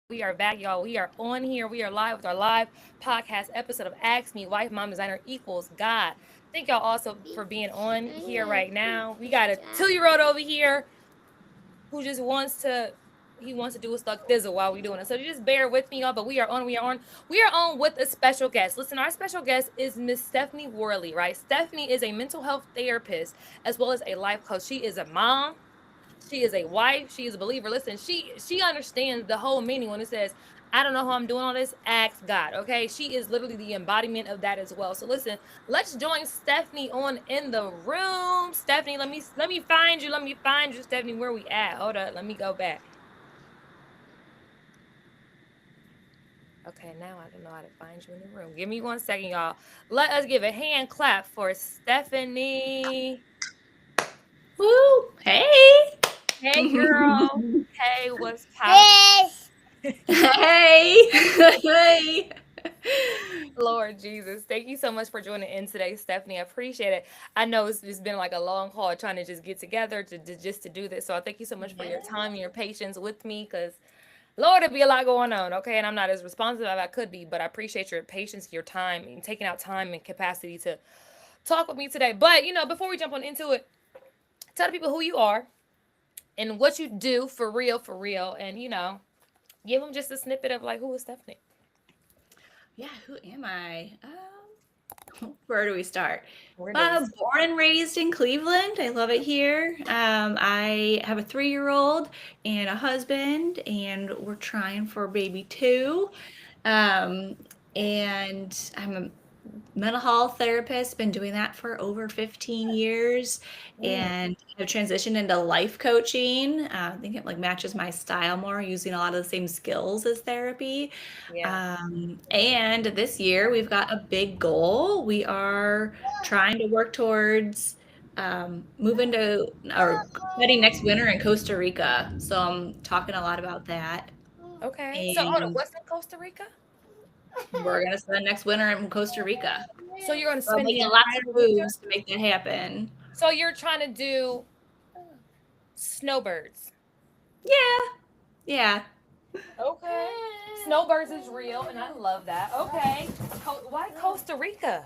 We are back, y'all. We are on here. We are live with our live podcast episode of Ask Me Wife Mom Designer Equals God. Thank y'all also for being on here right now. We got a 2-year-old over here who just wants to do a stuck thizzle while we doing it. So just bear with me, y'all. But we are on with a special guest. Listen, our special guest is Miss Stephanie Worley, right? Stephanie is a mental health therapist as well as a life coach. She is a mom. She is a wife. She is a believer. Listen, she understands the whole meaning when it says, "I don't know how I'm doing all this. Ask God." Okay, she is literally the embodiment of that as well. So listen, let's join Stephanie on in the room. Stephanie, let me find you. Let me find you, Stephanie. Where we at? Hold up. Let me go back. Okay, now I don't know how to find you in the room. Give me 1 second, y'all. Let us give a hand clap for Stephanie. Woo! Hey! Hey, girl. Hey, what's poppin'? Hey! Hey! Lord Jesus, thank you so much for joining in today, Stephanie. I appreciate it. I know it's just been like a long haul trying to just get together just to do this. So I thank you so much for your time and your patience with me, because Lord, it'd be a lot going on, okay? And I'm not as responsive as I could be, but I appreciate your patience, your time, and taking out time and capacity to talk with me today. But before we jump on into it, tell the people who you are and what you do for real, and give them just a snippet of like who is Stephanie. Yeah, who am I? Where do we start? Where do we start? Born and raised in Cleveland. I love it here. I have a 3-year-old and a husband, and we're trying for baby two. Um, and I'm a mental health therapist, been doing that for over 15 years, Mm, and have transitioned into life coaching. I think it like matches my style more, using a lot of the same skills as therapy. yeah. And this year we've got a big goal. We are trying to work towards moving to or studying next winter in Costa Rica. So I'm talking a lot about that. Okay. So hold on, And what's in Costa Rica? we're gonna spend next winter in Costa Rica. So you're going to So I'm spend the making lots of entire winter? moves to make that happen. So you're trying to do snowbirds. Yeah, yeah. Okay. Snowbirds is real, and I love that. Okay. Why Costa Rica?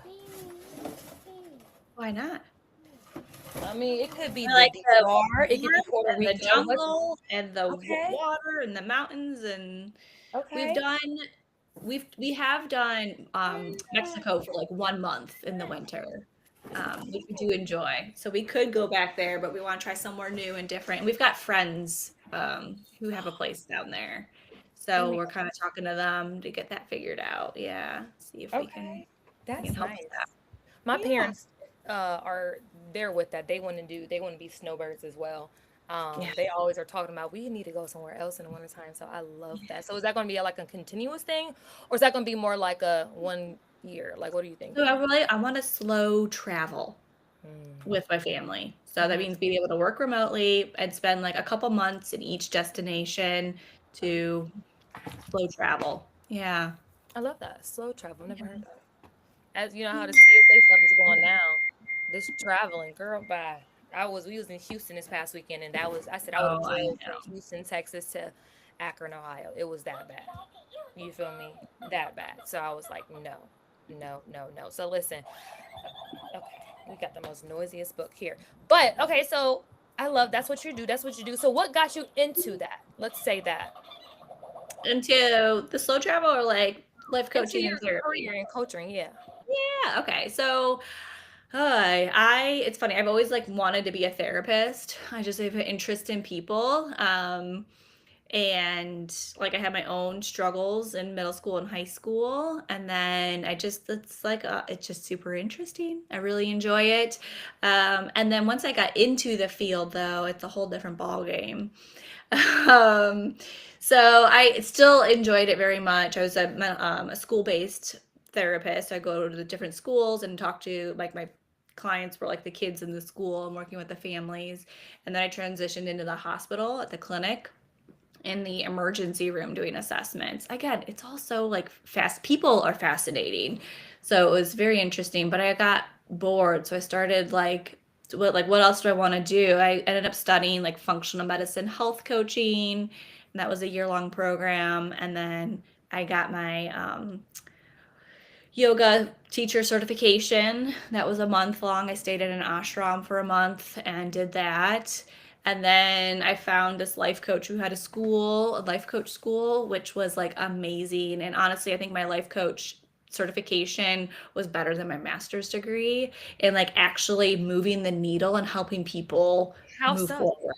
Why not? I mean, it could be I the like the DR, it could be warmth Puerto and the Rico. What's jungle and the okay? water and the mountains, and we've Okay. done we have done Mexico for like 1 month in the winter, which we do enjoy. So we could go back there, but we want to try somewhere new and different. And we've got friends who have a place down there, Let so me. we're kind of talking to them to get that figured out. Yeah, see if Okay. we can That's help with that. nice. My Yeah, parents are there with that. They want to be snowbirds as well. yeah. They always are talking about we need to go somewhere else in the wintertime. So I love that. So is that going to be like a continuous thing, or is that going to be more like a 1 year? Like, what are you So thinking? I want to slow travel Mm. with my family. So that Hmm. means being able to work remotely and spend like a couple months in each destination to slow travel. Yeah. I love that slow travel. Never heard Yeah. that. As you know how the CSA stuff is going now. This traveling, girl, bye. We was in Houston this past weekend, and I said I would have Oh, I drove from know. Houston, Texas to Akron, Ohio. It was that bad. You feel me? That bad. So I was like, no, no, no, no. So listen, okay, we got the most noisiest book here. But okay, so I love that's what you do. That's what you do. So what got you into that? Let's say that. Into the slow travel or like life Into coaching your and therapy? career in coaching, yeah. Yeah. Okay. So it's funny. I've always like wanted to be a therapist. I just have an interest in people. And like I had my own struggles in middle school and high school, and then it's just super interesting. I really enjoy it. And then once I got into the field, though, it's a whole different ball game. um, so I still enjoyed it very much. I was a school-based therapist. I go to the different schools and talk to like my clients were like the kids in the school and working with the families. And then I transitioned into the hospital at the clinic in the emergency room doing assessments. Again, it's also like fast. People are fascinating. So it was very interesting, but I got bored. So I started what else do I want to do? I ended up studying like functional medicine, health coaching, And that was a year-long program. And then I got my yoga teacher certification. That was a month long. I stayed in an ashram for a month and did that. And then I found this life coach who had a life coach school, which was like amazing. And honestly, I think my life coach certification was better than my master's degree in like actually moving the needle and helping people How move so? forward.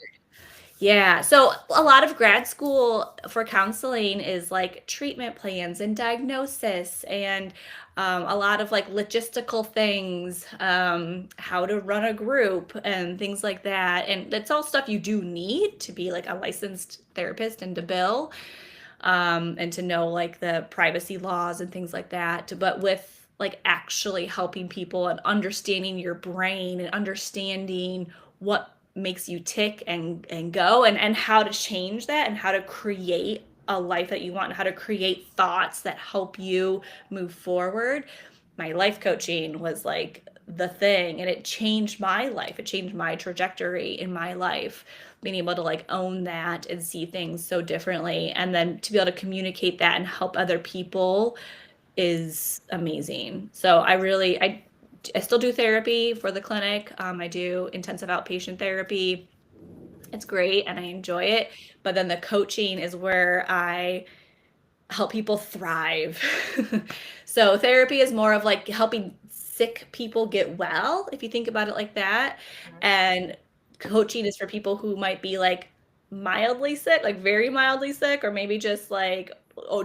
Yeah. So a lot of grad school for counseling is like treatment plans and diagnosis and a lot of like logistical things, how to run a group and things like that. And that's all stuff you do need to be like a licensed therapist and to bill, and to know like the privacy laws and things like that. But with like actually helping people and understanding your brain and understanding what makes you tick and go and how to change that and how to create a life that you want and how to create thoughts that help you move forward. My life coaching was like the thing and it changed my life. It changed my trajectory in my life, being able to like own that and see things so differently and then to be able to communicate that and help other people is amazing. So I still do therapy for the clinic. I do intensive outpatient therapy. It's great and I enjoy it. But then the coaching is where I help people thrive. So therapy is more of like helping sick people get well, if you think about it like that. And coaching is for people who might be like mildly sick, like very mildly sick, or maybe just like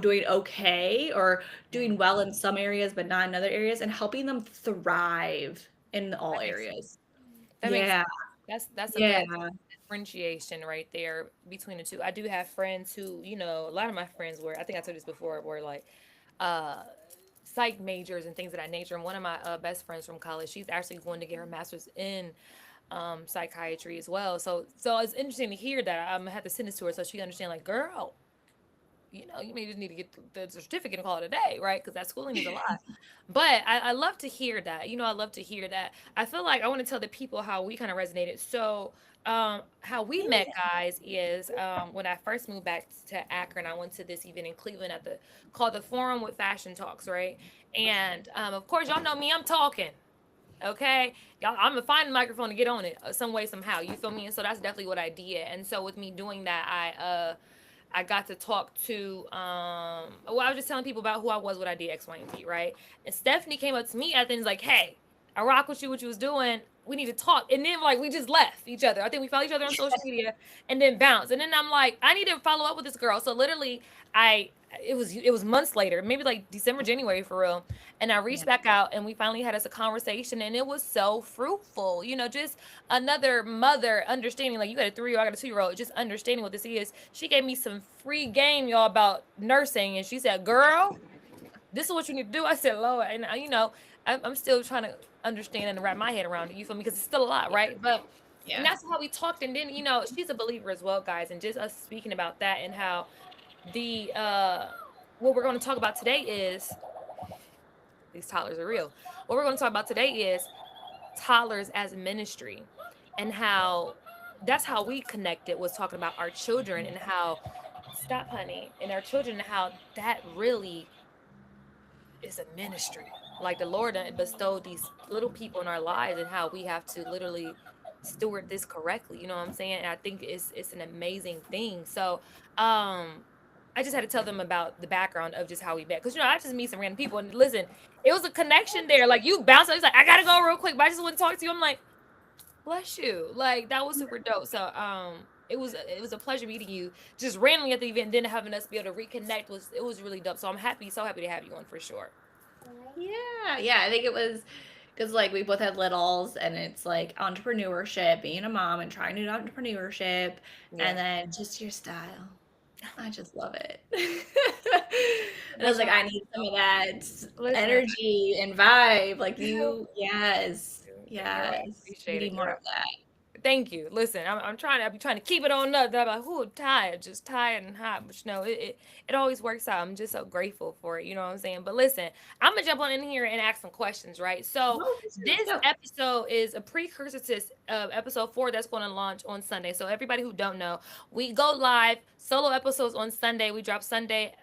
doing okay or doing well in some areas but not in other areas, and helping them thrive in all That makes areas. that makes Yeah, that's a yeah. good differentiation right there between the two. I do have friends who, a lot of my friends were, I think I told you this before, were like uh psych majors and things of that nature. And one of my best friends from college, she's actually going to get her master's in psychiatry as well. So it's interesting to hear that. I'm gonna have to send this to her so she understand. Like, girl, you may just need to get the certificate and call it a day, right? Because that schooling is a lot. But I love to hear that. I love to hear that. I feel like I want to tell the people how we kind of resonated. So, how we met, guys, is when I first moved back to Akron, I went to this event in Cleveland called the Forum with Fashion Talks, right? And of course, y'all know me. I'm talking. Okay, y'all, I'm gonna find the microphone to get on it some way somehow. You feel me? And so that's definitely what I did. And so with me doing that, I got to talk to well, I was just telling people about who I was, what I did, X, Y, and Z, right? And Stephanie came up to me at the end, like, hey, I rock with you, what you was doing. We need to talk. And then like we just left each other. I think we found each other on social media and then bounced. And then I'm like, I need to follow up with this girl. So literally I it was months later, maybe like December, January for real. And I reached back out and we finally had us a conversation and it was so fruitful. Just another mother understanding, like, you got a 3-year-old, I got a 2-year-old, just understanding what this is. She gave me some free game, y'all, about nursing, and she said, girl, this is what you need to do. I said, Lord, and I'm still trying to understand and wrap my head around it. You feel me? Because it's still a lot, right? But and Yeah. that's how we talked. And then she's a believer as well, guys. And just us speaking about that and how the what we're going to talk about today is these toddlers are real. What we're going to talk about today is toddlers as ministry, and how that's how we connected, was talking about our children and how, stop honey, and our children, and how that really is a ministry. Like, the Lord bestowed these little people in our lives and how we have to literally steward this correctly. You know what I'm saying? And I think it's an amazing thing. So I just had to tell them about the background of just how we met. Because, I just meet some random people. And listen, it was a connection there. Like, you bounced. He's like, I got to go real quick, but I just want to talk to you. I'm like, bless you. Like, that was super dope. So, it was a pleasure meeting you just randomly at the event, and then having us be able to reconnect it was really dope. So I'm happy, so happy to have you on for sure. Yeah, yeah, I think it was because like we both had littles, and it's like entrepreneurship, being a mom and trying to do entrepreneurship, Yeah. and then just your style. I just love it. And I was Listen, like, I need some of that listen. energy and vibe. Like You you, yes, You're right. yes, we Appreciate it. need more of that. Thank you. Listen, I'll be trying to keep it on up. I'm like, whoo, tired, just tired and hot. But it always works out. I'm just so grateful for it. You know what I'm saying? But listen, I'm gonna jump on in here and ask some questions, right? So Oh, yes, let's this go. episode is a precursor to episode 4 that's going to launch on Sunday. So everybody who don't know, we go live solo episodes on Sunday. We drop Sunday.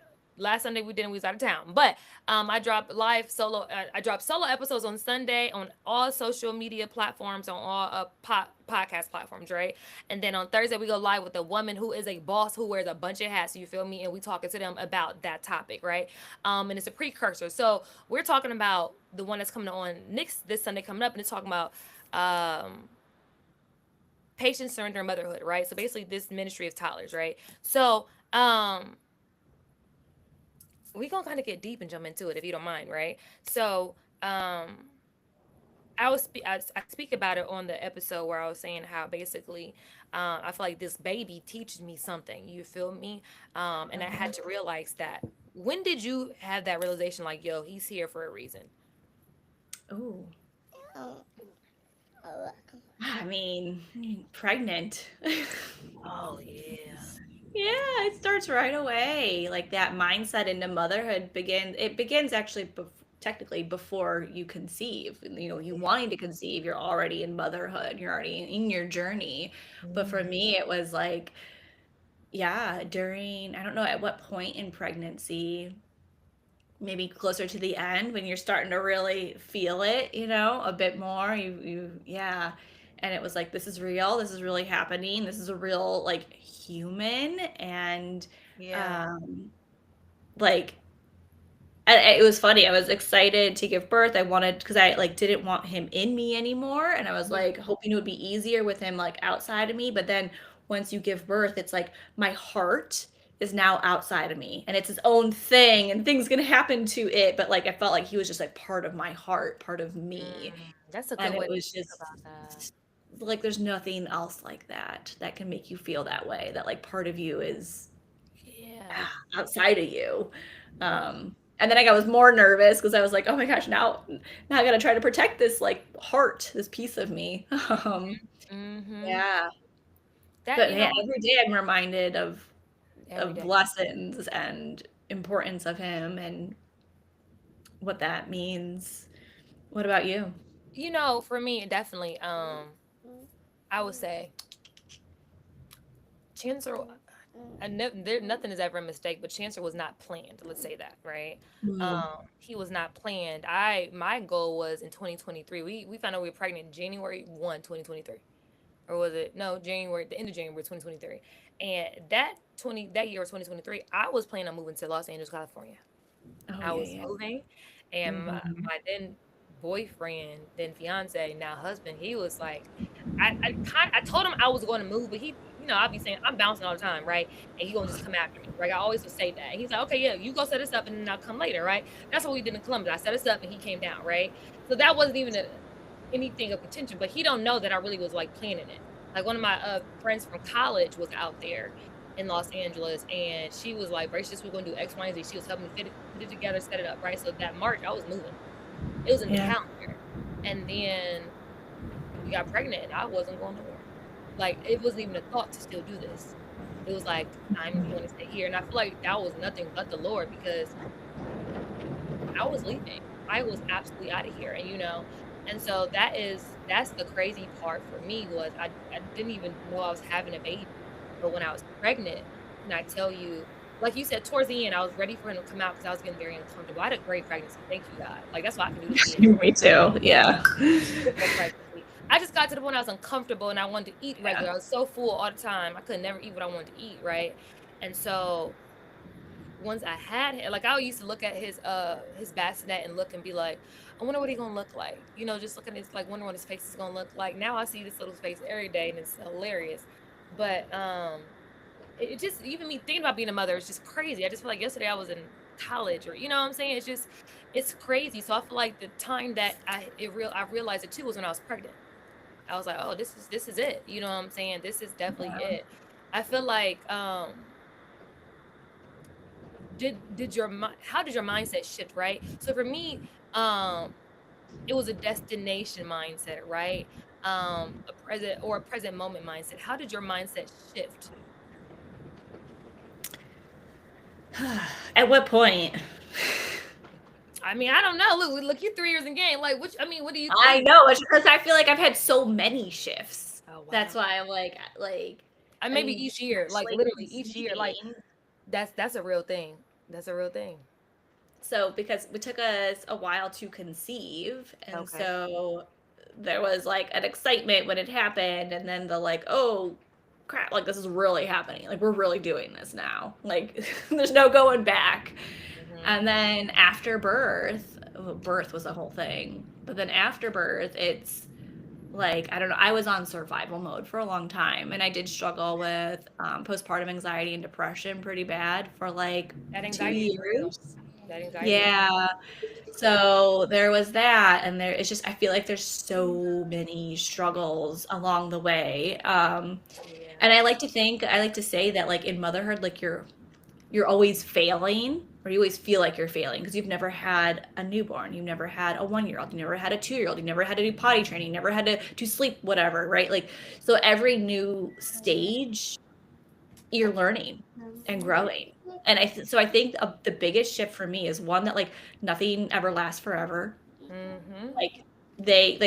Last Sunday we didn't. We was out of town, but I drop live solo. I drop solo episodes on Sunday on all social media platforms, on all podcast platforms, right? And then on Thursday we go live with a woman who is a boss who wears a bunch of hats. You feel me? And we talking to them about that topic, right? And it's a precursor. So we're talking about the one that's coming on next this Sunday coming up, and it's talking about patient surrender and motherhood, right? So basically, this ministry of toddlers, right? So we gonna kind of get deep and jump into it if you don't mind, right? So I speak about it on the episode where I was saying how basically I feel like this baby teaches me something. You feel me? And I had to realize that. When did you have that realization? Like, yo, he's here for a reason. Oh, I mean, pregnant. Oh yeah. Yeah, it starts right away. Like that mindset into motherhood begins actually technically before you conceive. You wanting to conceive, you're already in motherhood. You're already in your journey. But for Mhm. me, it was like, yeah, I don't know at what point in pregnancy, maybe closer to the end when you're starting to really feel it, a bit more. Yeah. And it was like, this is real. This is really happening. This is a real, like, human. And, Yeah. um, like, it was funny. I was excited to give birth. I wanted, because I like didn't want him in me anymore, and I was Mhm. like hoping it would be easier with him like outside of me. But then once you give birth, it's like my heart is now outside of me, and it's its own thing, and things gonna happen to it. But like I felt like he was just like part of my heart, part of me, That's a good and way it to was think about that. just like there's nothing else like that can make you feel that way. That like part of you is Yeah. outside of you. And then I was more nervous because I was like, oh my gosh, now I gotta try to protect this like heart, this piece of me. Mm-hmm. Yeah. That, But man, every day I'm reminded every of day. lessons and importance of him and what that means. What about you? For me, definitely, I would say Chancellor. Nothing is ever a mistake, but Chancellor was not planned. Let's say that, right? Mm. He was not planned. My goal was in 2023. We found out we were pregnant January 1, 2023, or was it no January the end of January 2023, and that year of 2023, I was planning on moving to Los Angeles, California. Oh I yeah, was yeah. moving, and Hmm. my then boyfriend, then fiance, now husband, he was like, I told him I was going to move, but I'll be saying I'm bouncing all the time, right? And he gonna just come after me, right? I always would say that. And he's like, okay, yeah, you go set us up, and then I'll come later, right? That's what we did in Columbus. I set us up, and he came down, right? So that wasn't even anything of contention, but he don't know that I really was like planning it. Like one of my friends from college was out there in Los Angeles, and she was like, "Bracious, we're gonna do X, Y, and Z." She was helping me put it together, set it up, right? So that March, I was moving. It was in the Yeah. calendar, and then we got pregnant, and I wasn't going nowhere. Like it wasn't even a thought to still do this. It was like I'm going to stay here, and I feel like that was nothing but the Lord because I was leaving. I was absolutely out of here, and so that's the crazy part for me was I didn't even know I was having a baby, but when I was pregnant, and I tell you, like you said, towards the end, I was ready for him to come out because I was getting very uncomfortable. I had a great pregnancy, thank you God. Like that's why I can do this being Me too. Yeah. beautiful pregnancy. I just got to the point I was uncomfortable and I wanted to eat Yeah. regular. I was so full all the time. I could never eat what I wanted to eat, right? And so once I had him, like I used to look at his bassinet and look and be like, I wonder what he's gonna look like. Just looking at his like wonder what his face is gonna look like. Now I see this little face every day and it's hilarious. But it just even me thinking about being a mother is just crazy. I just feel like yesterday I was in college or you know what I'm saying? It's crazy. So I feel like the time that I realized it too was when I was pregnant. I was like, oh, this is it. You know what I'm saying? This is definitely it. I feel like how did your mindset shift, right? So for me, it was a destination mindset, right? a present moment mindset? How did your mindset shift? At what point? I mean, I don't know. Look, you're 3 years in game. Like, which, I mean, what do you I think? know, it's because I feel like I've had so many shifts. Oh wow. That's why I'm I Maybe mean, each year, like actually literally each year, like conceiving. that's a real thing. That's a real thing. So because it took us a while to conceive, and Okay. so there was like an excitement when it happened, and then the like, oh crap, like this is really happening. Like we're really doing this now. Like there's no going back. Hmm. And then after birth, well, birth was a whole thing. But then after birth, it's like, I don't know, I was on survival mode for a long time. And I did struggle with postpartum anxiety and depression pretty bad for like That two anxiety is real. years. That anxiety is. Yeah. So there was that. And it's just, I feel like there's so many struggles along the way. Yeah. And I like to say that like in motherhood, like you're always failing, or you always feel like you're failing because you've never had a newborn, you've never had a 1-year-old, you never had a 2-year-old, you never had to do potty training, never had to do sleep, whatever, right? Like, so every new stage you're learning and growing. And so I think the biggest shift for me is one that like nothing ever lasts forever. Mm-hmm. Like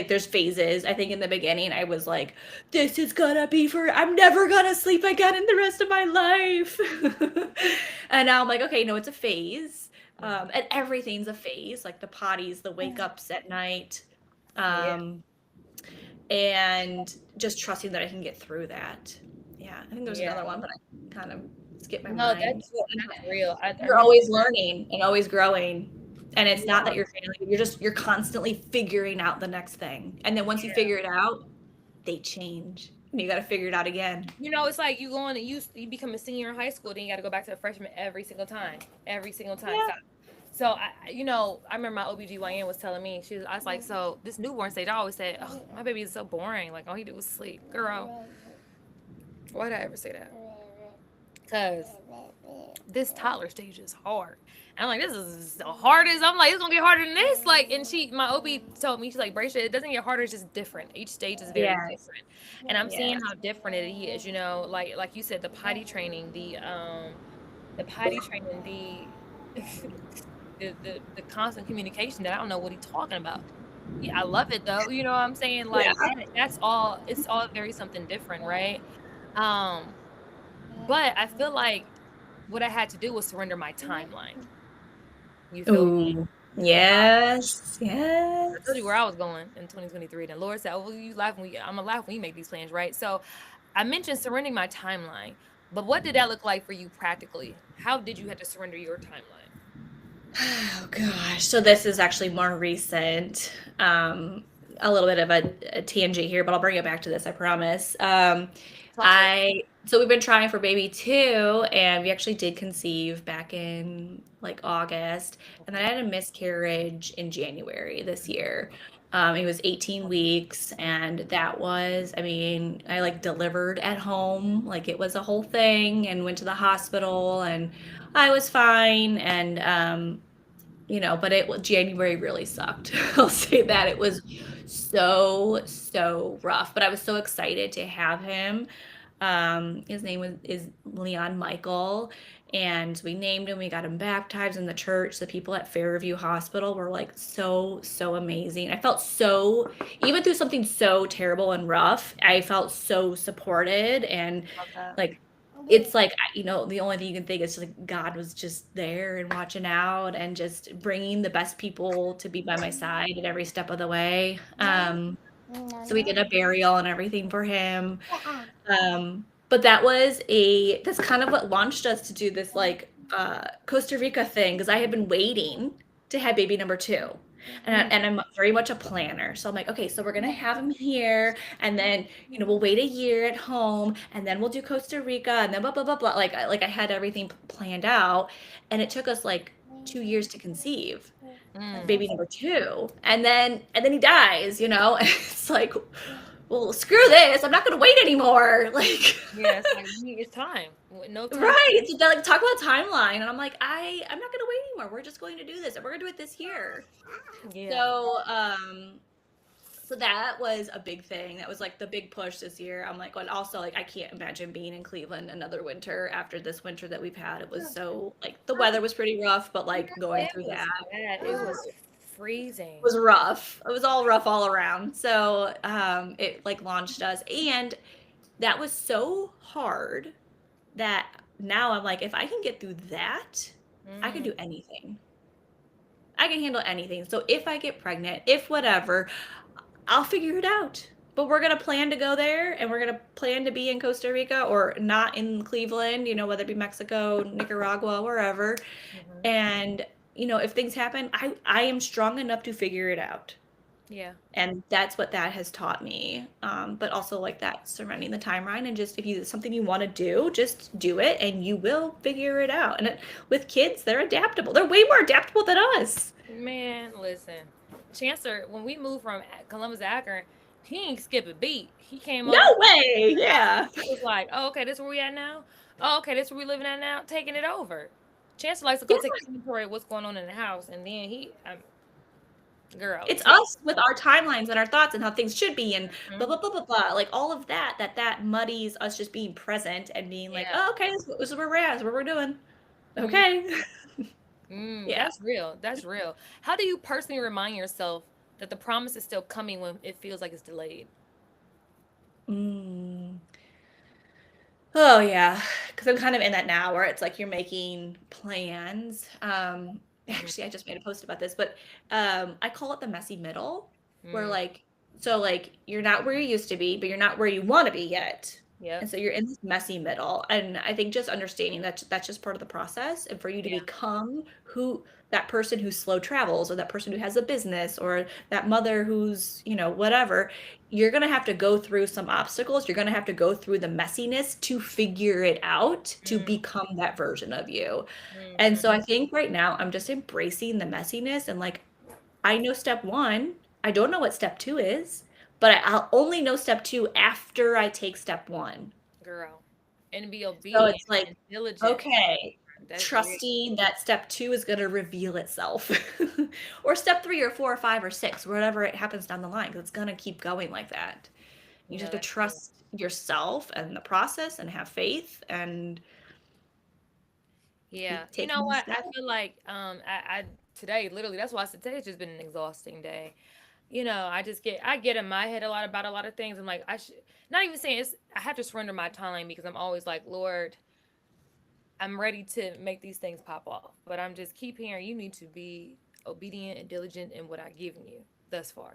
there's phases. I think in the beginning I was like, this is gonna be I'm never gonna sleep again in the rest of my life. And now I'm like, okay, no, it's a phase. And everything's a phase, like the potties, the wake ups at night. Yeah. Um, and just trusting that I can get through that. Yeah, I think there's Yeah. another one, but I kind of skipped my No, mind. that's real. I You're remember. always learning and always growing. And it's You not that are. you're failing, you're constantly figuring out the next thing. And then once you Yeah. figure it out, they change. And you got to figure it out again. You know, it's like you go on and you become a senior in high school, then you got to go back to the freshman every single time, every single time. Yeah. So I remember my OBGYN was telling me, I was like, so this newborn stage, I always said, oh, my baby is so boring. Like all he did was sleep. Girl, why did I ever say that? Because this toddler stage is hard. And I'm like, this is the hardest. I'm like, it's gonna get harder than this. Like, and my OB told me, she's like, Bracia, it doesn't get harder, it's just different. Each stage is very Yes. different. And I'm seeing Yes. how different it is, you know, like you said, the potty training, the potty training, the constant communication that I don't know what he's talking about. Yeah, I love it though. You know what I'm saying? Like Yeah. that's all. It's all very something different, right? Um, but I feel like what I had to do was surrender my timeline. You feel me? Ooh. Yes. I told Yes. you where I was going in 2023. And the Lord said, "Oh, well, you laugh when I'm gonna laugh when you make these plans, right?" So I mentioned surrendering my timeline, but what did that look like for you practically? How did you have to surrender your timeline? Oh gosh. So this is actually more recent. A little bit of a tangent here, but I'll bring it back to this, I promise. Talk to me. So we've been trying for baby 2, and we actually did conceive back in like August, and then I Okay. had a miscarriage in January this year. It was 18 weeks, and that was, I mean, I like delivered at home, like it was a whole thing, and went to the hospital, and I was fine, and but January really sucked. I'll say that it was so rough, but I was so excited to have him. His name is Leon Michael, and we named him. We got him baptized in the church. The people at Fairview Hospital were like so amazing. I felt so, even through something so terrible and rough, I felt so supported, and Love that. like it's like, the only thing you can think is just like God was just there and watching out and just bringing the best people to be by my side at every step of the way. So we did a burial and everything for him. But that's kind of what launched us to do this like Costa Rica thing, because I had been waiting to have baby number 2. And I'm very much a planner. So I'm like, okay, so we're going to have him here, and then, we'll wait a year at home, and then we'll do Costa Rica, and then blah, blah, blah, blah. Like I had everything planned out, and it took us like 2 years to conceive Mm. baby number 2. And then he dies, and it's like, well, screw this. I'm not going to wait anymore. Like, Yeah, it's like it's time. No time. right. So they're like, talk about timeline. And I'm like, I'm not going to wait anymore. We're just going to do this. And we're going to do it this year. Yeah. So, So that was a big thing. That was like the big push this year. I'm like, and also like I can't imagine being in Cleveland another winter after this winter that we've had. It was so like the weather was pretty rough, but like going It through was that bad. It was freezing. was rough. It was all rough all around. So it like launched us, and that was so hard that now I'm like, if I can get through that, I can Mm, do anything. I can handle anything. So if I get pregnant, if whatever, I'll figure it out. But we're going to plan to go there and we're going to plan to be in Costa Rica or not in Cleveland, whether it be Mexico, Nicaragua, wherever. mhm. And, if things happen, I am strong enough to figure it out. Yeah. And that's what that has taught me. But also like that surrounding the timeline and just if you something you want to do, just do it and you will figure it out. And with kids, they're adaptable. They're way more adaptable than us. Man, listen. Chancellor, when we moved from Columbus to Akron, he ain't skip a beat. He came No over. way. Yeah. He was like, "Oh, okay, this where we at now. Oh, okay, this where we living at now. Taking it over." Chancellor likes to go Yeah. take inventory of what's going on in the house, and then girl, It's us with our timelines and our thoughts and how things should be and blah Mhm. blah blah blah blah. Like all of that muddies us just being present and being like, Yeah. oh, okay, this is where we're at, this is what we're doing. Mm, Okay. Yeah. that's real. That's real. How do you personally remind yourself that the promise is still coming when it feels like it's delayed? Mm. Oh yeah, because I'm kind of in that now where it's like you're making plans. Mhm. Actually, I just made a post about this, but I call it the messy middle, where Mm, like so like you're not where you used to be, but you're not where you want to be yet. And yep. so you're in this messy middle. And I think just understanding that that's just part of the process. And for you to Yeah. become who that person who slow travels or that person who has a business or that mother who's, whatever, you're going to have to go through some obstacles. You're going to have to go through the messiness to figure it out to Mm, become that version of you. And mhm. so I think right now I'm just embracing the messiness and like, I know step one. I don't know what step two is, but I'll only know step two after I take step one. Girl, and be So obedient it's like, and diligent. okay, That's real. trusting that step two is going to reveal itself. Or step three or four or five or six, whatever it happens down the line, because it's going to keep going like that. You just No, have to that's real. trust yourself and the process and have faith and Yeah. keep You know taking the what? step. I feel like I today literally that's why I said today's just been an exhausting day. I get in my head a lot about a lot of things. I'm like I should not even saying it's I have to surrender my time because I'm always like, Lord, I'm ready to make these things pop off. But I'm just keep hearing you need to be obedient and diligent in what I've given you thus far.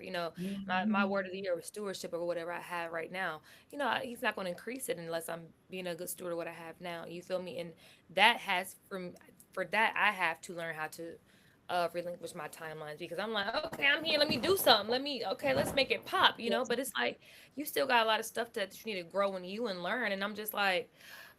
My Mhm. word of the year was stewardship or whatever I have right now. He's not going to increase it unless I'm being a good steward of what I have now. You feel me? And that has for that I have to learn how to relinquish my timelines because I'm like, okay, I'm here. Let me do something. Let's make it pop. But it's like you still got a lot of stuff that you need to grow in you and learn. And I'm just like,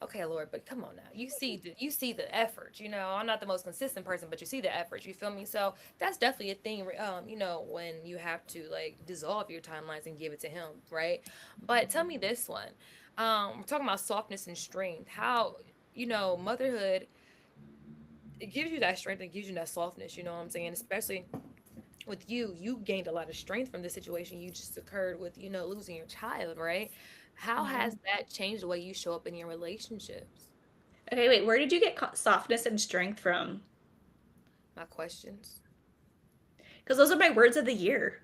okay, Lord, but come on now. You see the effort. I'm not the most consistent person, but you see the effort. You feel me? So that's definitely a thing. When you have to like dissolve your timelines and give it to Him, right? But tell me this one. We're talking about softness and strength. How motherhood it gives you that strength and gives you that softness. You know what I'm saying? Especially with you gained a lot of strength from the situation you just occurred with losing your child, right? How Yeah. has that changed the way you show up in your relationships? Okay, wait, where did you get softness and strength from? My questions. Because those are my words of the year.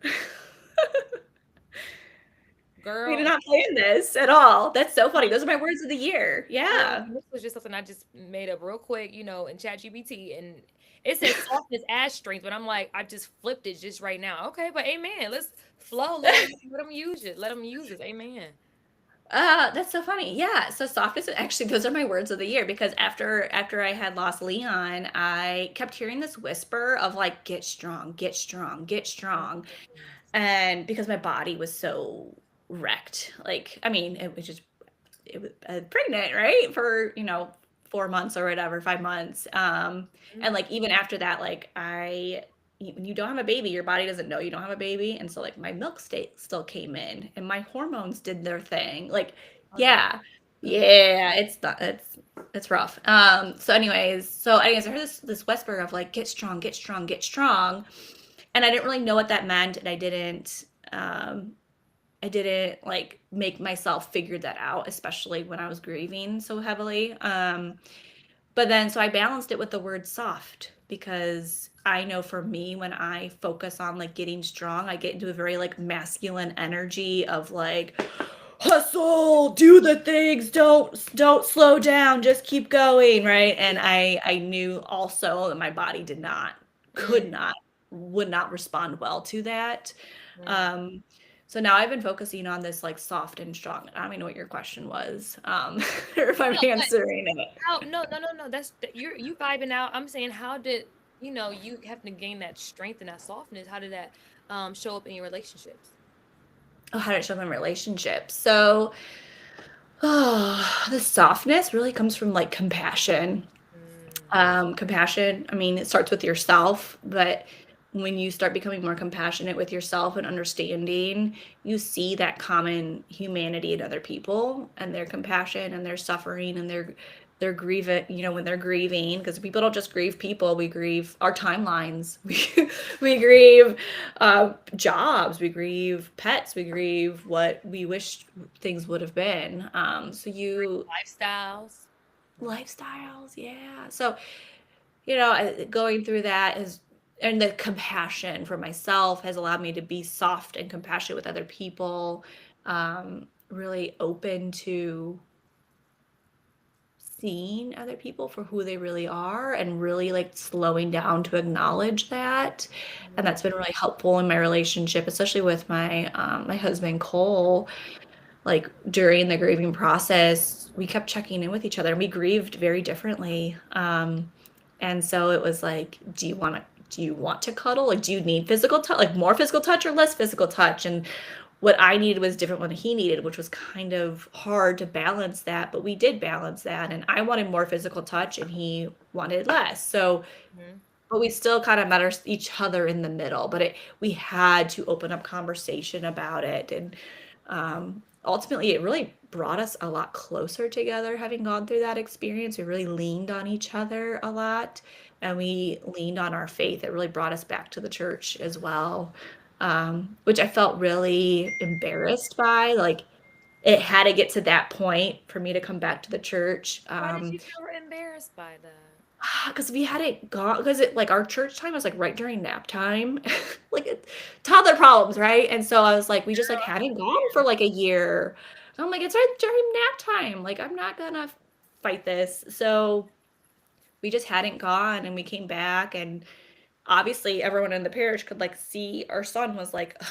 We did Girl, not plan this at all. That's so funny. no, Those are my words of the year. girl, Yeah. this was just something I just made up real quick, in ChatGPT, and it says softness as strength, but I'm like, I just flipped it just right now. Okay, but amen. Let's flow, Lord. Let them use it. Let them use it. Amen. That's so funny. Yeah. So softness, actually, those are my words of the year because after I had lost Leon, I kept hearing this whisper of like, get strong, get strong, get strong. And because my body was so wrecked, like, I mean, it was pregnant, right? For, 4 months or whatever, 5 months. And like, even after that, like when you don't have a baby, your body doesn't know you don't have a baby. And so like my milk state still came in and my hormones did their thing. Like, Oh no. yeah, yeah, it's not, it's rough. So anyways, I heard this whisper of like, get strong, get strong, get strong. And I didn't really know what that meant. And I didn't, Um, I didn't like make myself figure that out, especially when I was grieving so heavily. But then, so I balanced it with the word soft because I know for me, when I focus on like getting strong, I get into a very like masculine energy of like, hustle, do the things, don't slow down, just keep going, right? And I knew also that my body did not, could Mm, not, would not respond well to that. mm. Um, so now I've been focusing on this like soft and strong. I don't even know what your question was, or if I'm No, but answering it. how? No, no, no, no. You're vibing out. I'm saying, how did you have to gain that strength and that softness? How did that show up in your relationships? Oh, how to show them relationships. So, oh, the softness really comes from like compassion. Mm, Compassion, I mean, it starts with yourself, but when you start becoming more compassionate with yourself and understanding, you see that common humanity in other people and their compassion and their suffering and their grieving, when they're grieving, because people don't just grieve people, we grieve our timelines. We grieve jobs, we grieve pets, we grieve what we wish things would have been. So you lifestyles. lifestyles, yeah. So going through that is, and the compassion for myself has allowed me to be soft and compassionate with other people, really open to seeing other people for who they really are and really like slowing down to acknowledge that. And Mm, that's been really helpful in my relationship, especially with my husband Cole. Like during the grieving process, we kept checking in with each other and we grieved very differently. And so it was like, do you want to cuddle? Like, do you need physical touch, like more physical touch or less physical touch? And what I needed was different than he needed, which was kind of hard to balance that, but we did balance that. And I wanted more physical touch and he wanted less. So, mhm. but we still kind of met each other in the middle, but we had to open up conversation about it. And ultimately, it really brought us a lot closer together, having gone through that experience. We really leaned on each other a lot and we leaned on our faith. It really brought us back to the church as well, which I felt really embarrassed by. Like, it had to get to that point for me to come back to the church. Why did you feel embarrassed by that? Because we hadn't gone, because it like our church time was like right during nap time, like toddler problems, right? And so I was like, we just like Girl, I hadn't gone for swear. like a year. And I'm like, it's right during nap time. Like, I'm not gonna fight this. So we just hadn't gone, and we came back, and obviously everyone in the parish could like see our son was like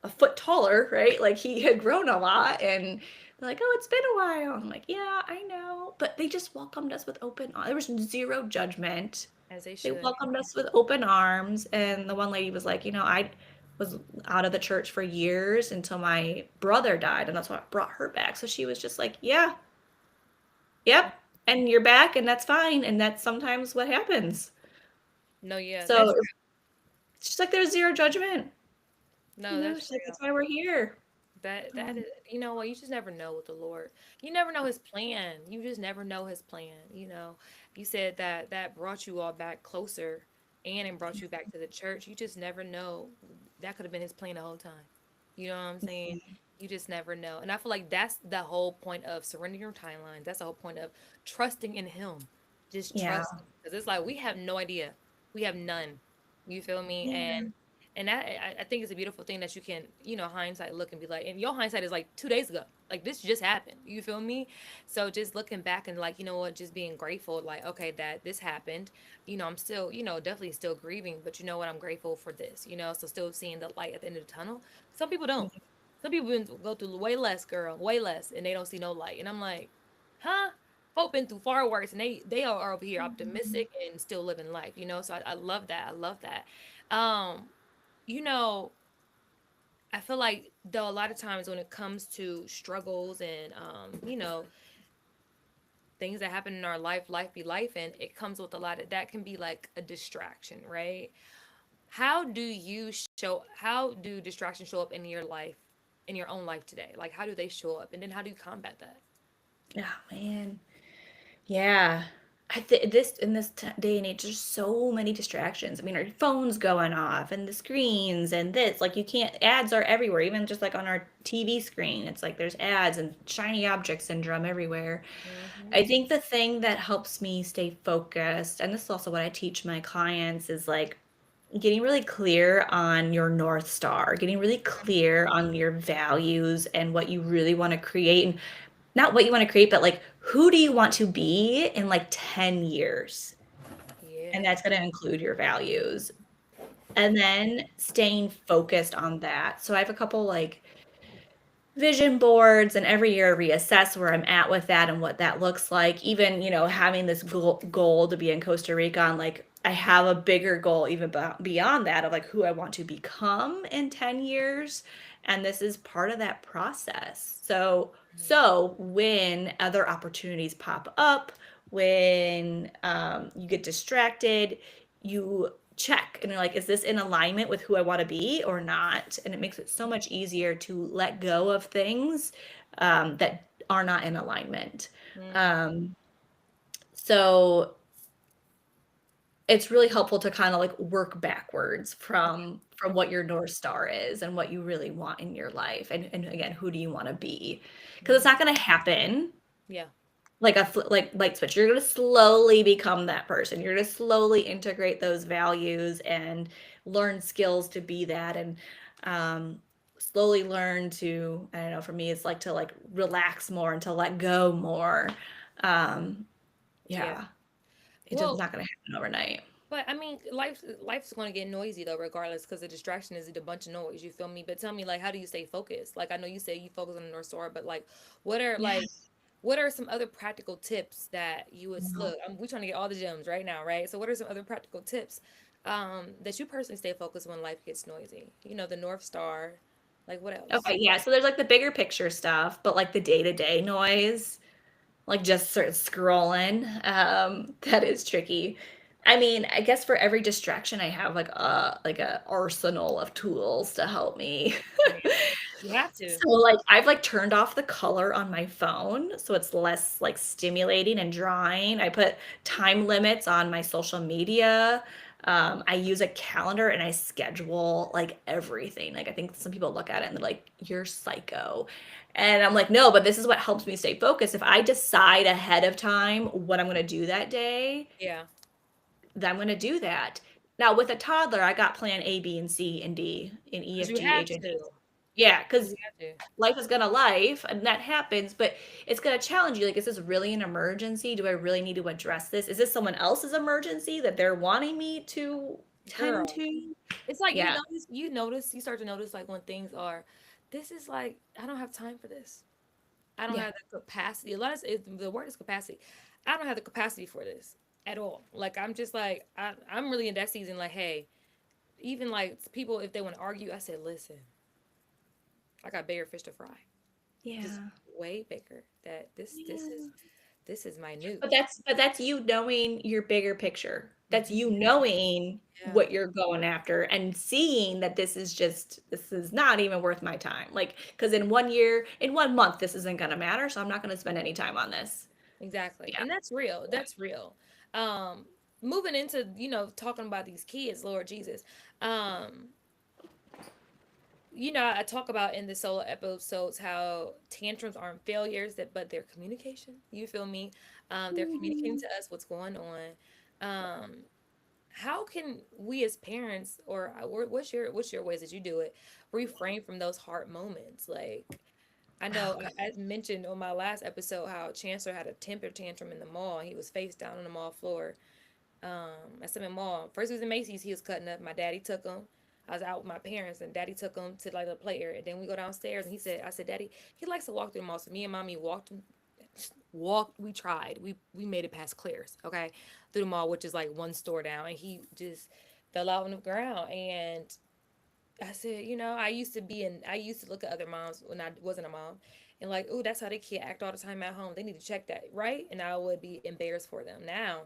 a foot taller, right? Like he had grown a lot, and they're like, "Oh, it's been a while." I'm like, "Yeah, I know," but they just welcomed us with open arms. There was zero judgment. As they They should. welcomed us with open arms, and the one lady was like, I was out of the church for years until my brother died, and that's what brought her back. So she was just like, "Yeah, yep, and you're back, and that's fine, and that's sometimes what happens." No, yeah, So that's it's just like there's zero judgment. no, that's She's like, real. that's why we're here. That Um, is, what, you just never know with the Lord. You never know his plan. You just never know his plan. You said that that brought you all back closer and it brought you back to the church. You just never know. That could have been his plan the whole time. You know what I'm saying? You just never know. And I feel like that's the whole point of surrendering your timeline. That's the whole point of trusting in him. Just yeah. trust. Because it's like we have no idea. We have none. You feel me? Yeah. And that I think it's a beautiful thing that you can, hindsight look and be like, and your hindsight is like 2 days ago. Like this just happened. You feel me? So just looking back and like, you know what, just being grateful, like, okay, that this happened. I'm still, definitely still grieving, but you know what, I'm grateful for this, so still seeing the light at the end of the tunnel. Some people don't. Some people go through way less, girl, way less, and they don't see no light. And I'm like, huh? Folk been through far worse, and they are over here Mhm. optimistic and still living life. So I love that. I love that. Um, you know, I feel like though a lot of times when it comes to struggles and things that happen in our life be life, and it comes with a lot of that can be like a distraction, right? How do distractions show up in your life, in your own life today? Like how do they show up, and then how do you combat that? Oh man. Yeah. this in this day and age, there's so many distractions. I mean, our phones going off and the screens and this, like you can't, ads are everywhere, even just like on our TV screen. It's like there's ads and shiny object syndrome everywhere. Hmm. I think the thing that helps me stay focused, and this is also what I teach my clients, is like getting really clear on your North Star, getting really clear on your values and what you really want to create. And not what you want to create, but like who do you want to be in like 10 years? And Yeah. that's going to include your values. And then staying focused on that. So I have a couple like vision boards, and every year I reassess where I'm at with that and what that looks like. Even, having this goal to be in Costa Rica, and like I have a bigger goal even beyond that of like who I want to become in 10 years. And this is part of that process. So when other opportunities pop up, when you get distracted, you check and you're like, is this in alignment with who I want to be or not? And it makes it so much easier to let go of things that are not in alignment. Mm. Um, so it's really helpful to kind of like work backwards from what your North Star is and what you really want in your life. And again, who do you want to be? Because it's Mhm. not going to happen Yeah. like like light switch. You're going to slowly become that person. You're going to slowly integrate those values and learn skills to be that, and um, slowly learn to, I don't know, for me, it's like to like relax more and to let go more. Um, Yeah. yeah, it's Well, not going to happen overnight. but I mean, life's going to get noisy though, regardless, because the distraction is a bunch of noise. You feel me? But tell me, like, how do you stay focused? Like, I know you say you focus on the North Star, but like, what are Yeah. like, what are some other practical tips that you would No. look? We trying to get all the gems right now, right? So, what are some other practical tips that you personally stay focused when life gets noisy? You know, the North Star. Like, what else? Okay, yeah. So there's like the bigger picture stuff, but like the day-to-day noise, like just sort of scrolling, that is tricky. I mean, I guess for every distraction I have like a arsenal of tools to help me. Yeah, you have to. So like I've like turned off the color on my phone so it's less like stimulating and drawing. I put time limits on my social media. I use a calendar and I schedule like everything. Like I think some people look at it and they're like, "You're psycho." And I'm like, "No, but this is what helps me stay focused. If I decide ahead of time what I'm going to do that day, Yeah, then I'm going to do that." Now with a toddler, I got plan A, B, and C and D and E, because F, you G, have H, and to. yeah, Because because you have to. life is gonna life and that happens, but it's gonna challenge you. Like, is this really an emergency? Do I really need to address this? Is this someone else's emergency that they're wanting me to tend Girl. to? It's like Yeah, you start to notice like when things are, this is like, I don't have time for this. I don't yeah, have the capacity. A lot of the word is capacity. I don't have the capacity for this at all. Like I'm just like I'm really in that season. Like hey, even like people if they want to argue, I said listen, I got bigger fish to fry. Just yeah, way bigger. That yeah. this is minute. But that's you knowing your bigger picture. That's Mhm. you knowing Yeah, what you're going after and seeing that this is not even worth my time. Like, because in 1 year, in 1 month, this isn't gonna matter, so I'm not gonna spend any time on this. exactly. Yeah. And that's real. Yeah. That's real. Moving into talking about these kids, Lord Jesus. Um, I talk about in the solo episodes how tantrums aren't failures, but they're communication. You feel me? They're communicating Mhm. to us what's going on. Um, how can we as parents, or what's your ways that you do it, refrain from those hard moments? Like I Oh, know I mentioned on my last episode how Chancellor had a temper tantrum in the mall. He was face down on the mall floor at Summit Mall. First, he was in Macy's. He was cutting up. My daddy took him. I was out with my parents, and daddy took him to like the play area. Then we go downstairs, and I said, Daddy, he likes to walk through the mall. So me and mommy walked. We tried. We made it past Claire's, okay, through the mall, which is like one store down, and he just fell out on the ground. And I said, I used to look at other moms when I wasn't a mom, and like, oh, that's how they kid act all the time at home. They need to check that, right? And I would be embarrassed for them now.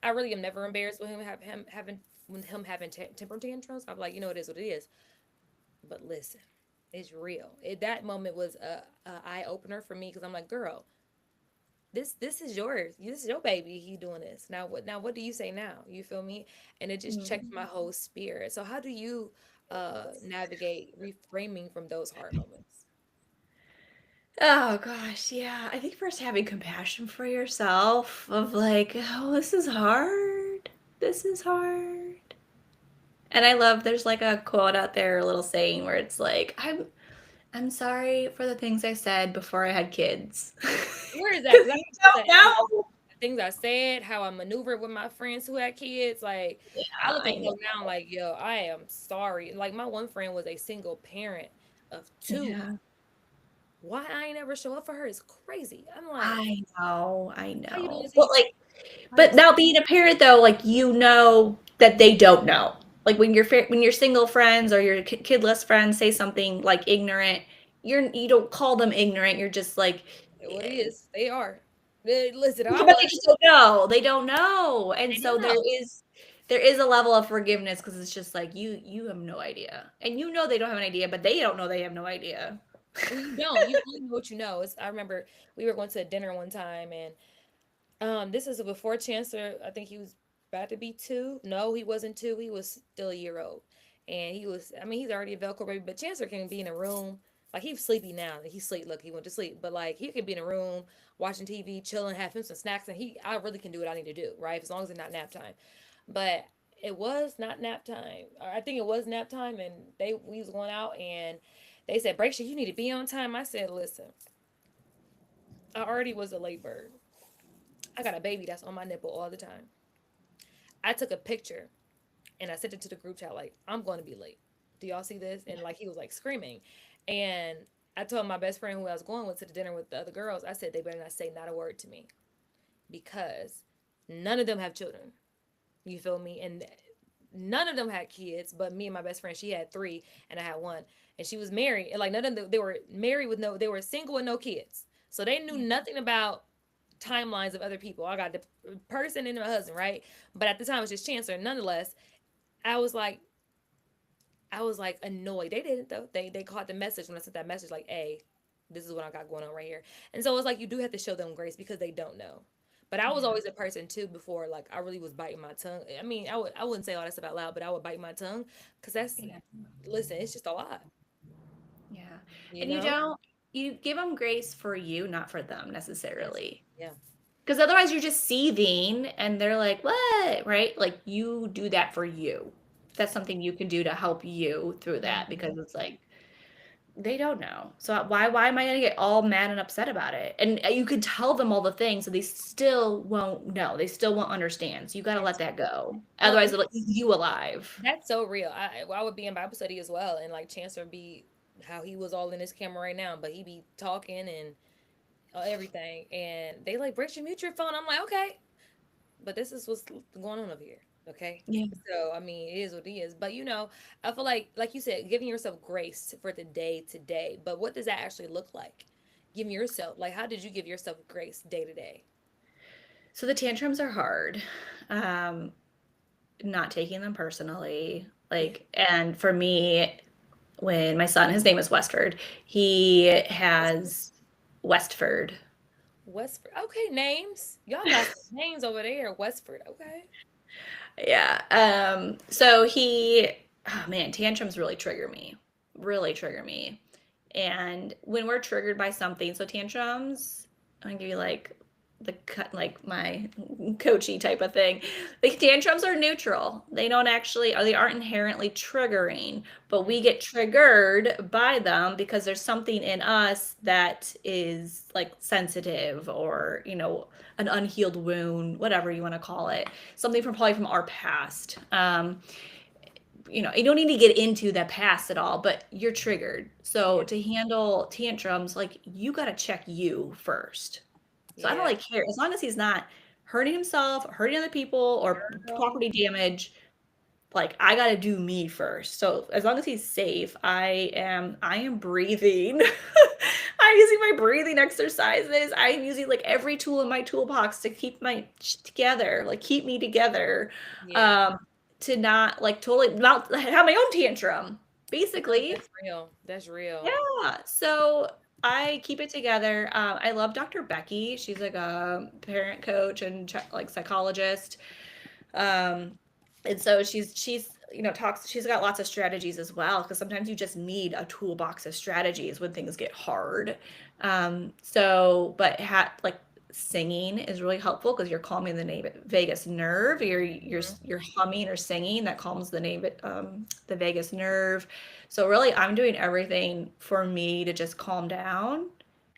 I really am never embarrassed with him having temper tantrums. I'm like, it is what it is. But listen, it's real. That moment was a eye opener for me because I'm like, girl, this is yours. This is your baby. You doing this. Now what do you say now? You feel me? And it just checked my Mhm. whole spirit. So how do you navigate reframing from those hard moments? Oh gosh, yeah. I think first having compassion for yourself of like, oh, this is hard. This is hard. And I love there's like a quote out there, a little saying where it's like, I'm sorry for the things I said before I had kids. Where is that? Because Because I you think about that don't know. things I said, how I maneuvered with my friends who had kids. Like, Yeah, I look at I know. myself now, like, yo, I am sorry. Like, my one friend was a single parent of two. Yeah. Why I ain't ever show up for her is crazy. I'm like, I know. I how you doing? know. See, how you But now being a parent though, like you know that they don't know. Like when your single friends or your kidless friends say something like ignorant, you don't call them ignorant. You're just like, what it is? They are. Listen, I but they was. just don't know. They don't know, and They don't so know. there is a level of forgiveness because it's just like you have no idea, and you know they don't have an idea, but they don't know they have no idea. Well, you don't. You only know what you know. I remember we were going to a dinner one time, and this is before Chancellor. I think he was about to be two. No, he wasn't two. He was still a year old, and he was. I mean, he's already a Velcro baby, but Chancellor can be in a room. Like he's sleepy now. He sleep. Look, he went to sleep. But like he could be in a room watching TV, chilling, have him some snacks, and I really can do what I need to do, right? As long as it's not nap time. But it was not nap time. I think it was nap time, and we was going out, and they said, "Breaksha, you need to be on time." I said, "Listen, I already was a late bird. I got a baby that's on my nipple all the time." I took a picture and I sent it to the group chat like, "I'm going to be late. Do y'all see this?" And like he was like screaming. And I told my best friend who I was going with to the dinner with the other girls, I said they better not say not a word to me because none of them have children. You feel me? And none of them had kids, but me and my best friend, she had three and I had one. And she was married. And like none of them, they were married with no, they were single with no kids. So they knew Yeah. nothing about timelines of other people. I got the person and my husband, right? But at the time it was just Chancellor. Nonetheless, I was like, I was like annoyed. They didn't though. They caught the message when I sent that message like, "Hey, this is what I got going on right here." And so it's like you do have to show them grace because they don't know. But I was Yeah. always a person too before like I really was biting my tongue. I mean, I wouldn't say all that stuff out loud, but I would bite my tongue because that's Yeah. listen, it's just a lot, Yeah. you And know? you give them grace for you, not for them Yes. necessarily. Yeah. Because otherwise you're just seething and they're like, what? Right? Like you do that for you. That's something you can do to help you through that Mhm. because it's like they don't know. So why am I gonna get all mad and upset about it? And you could tell them all the things, so they still won't know. They still won't understand. So you gotta let That's that go. well, Otherwise, it'll eat you alive. that's so real. I would be in Bible study as well, and like Chancellor be how he was all in his camera right now, but he be talking and everything, and they like, "Break your mute your phone." I'm like, okay, but this is what's going on over here. Okay. Yeah. So, I mean, it is what it is. But, I feel like you said, giving yourself grace for the day to day. But what does that actually look like? Giving yourself, like, how did you give yourself grace day to day? So the tantrums are hard. Um, Not taking them personally. Yeah. And for me, when my son, his name is Westford, he has Westford. Westford. Okay, names. Y'all got some names over there. Westford. Okay. Yeah. So oh man, tantrums really trigger me. Really trigger me. And when we're triggered by something, so tantrums, I'm gonna give you like the cut, like my coachy type of thing. The tantrums are neutral. They don't actually, or they aren't inherently triggering, but we get triggered by them because there's something in us that is like sensitive or, an unhealed wound, whatever you want to call it, something from probably from our past. You don't need to get into the past at all, but you're triggered. So Yeah. to handle tantrums, like you got to check you first. So I don't Yeah. really care as long as he's not hurting himself, hurting other people, or Girl. property damage. Like I got to do me first. So as long as he's safe, I am breathing. I'm using my breathing exercises. I'm using like every tool in my toolbox to keep my together, like keep me together. Yeah. Um, to not like totally not have my own tantrum, No, basically. that's real. That's real. Yeah. So I keep it together. I love Dr. Becky. She's like a parent coach and like psychologist. Um, and so she's talks. She's got lots of strategies as well because sometimes you just need a toolbox of strategies when things get hard. But like singing is really helpful because you're calming the vagus nerve. You're humming or singing that calms the vagus nerve. So really, I'm doing everything for me to just calm down,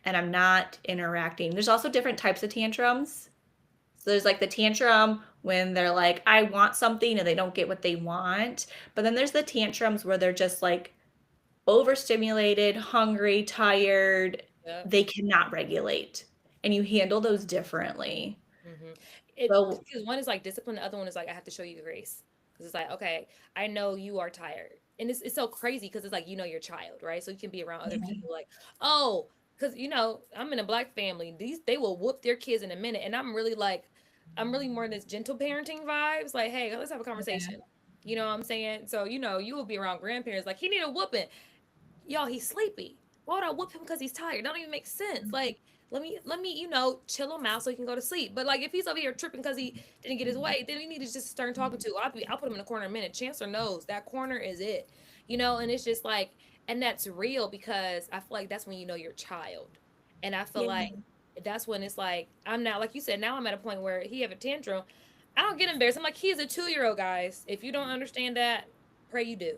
and I'm not interacting. There's also different types of tantrums. So there's like the tantrum when they're like, I want something and they don't get what they want. But then there's the tantrums where they're just like overstimulated, hungry, tired. Yeah. They cannot regulate. And you handle those differently. So, Because one is like discipline, the other one is like I have to show you grace. Because it's like, okay, I know you are tired. And it's so crazy because it's like, your child, right? So you can be around other yeah, people like, oh, because, I'm in a black family. They will whoop their kids in a minute. And I'm really more in this gentle parenting vibes. Like, hey, let's have a yeah, conversation. You know what I'm saying? So, you will be around grandparents like, he need a whooping. Y'all, he's sleepy. Why would I whoop him because he's tired? That don't even make sense. Like, let me, chill him out so he can go to sleep. But like, if he's over here tripping because he didn't get his way, then we need to just start talking to. I'll put him in the corner in a minute. Chancellor knows that corner is it, and it's just like, and that's real because I feel like that's when you know your child, and I feel like yeah, that's when it's like I'm now, like you said, now I'm at a point where he have a tantrum. I don't get embarrassed. I'm like, he's a 2 year old, guys. If you don't understand that, pray you do,